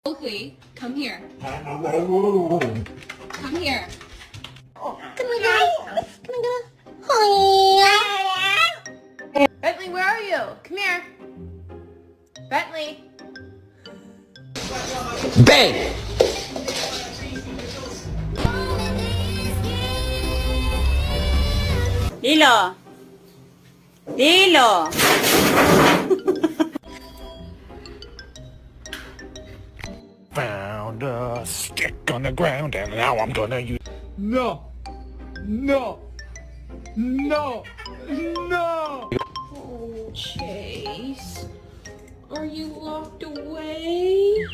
Oakley, come here. Come here. Come here, guys. Come here. Hi. Bentley, where are you? Come here. Bentley. Bang! Lilo! Lilo! Found a stick on the ground and now I'm gonna use... No! No! No! No! Oh, Chase. Are you locked away?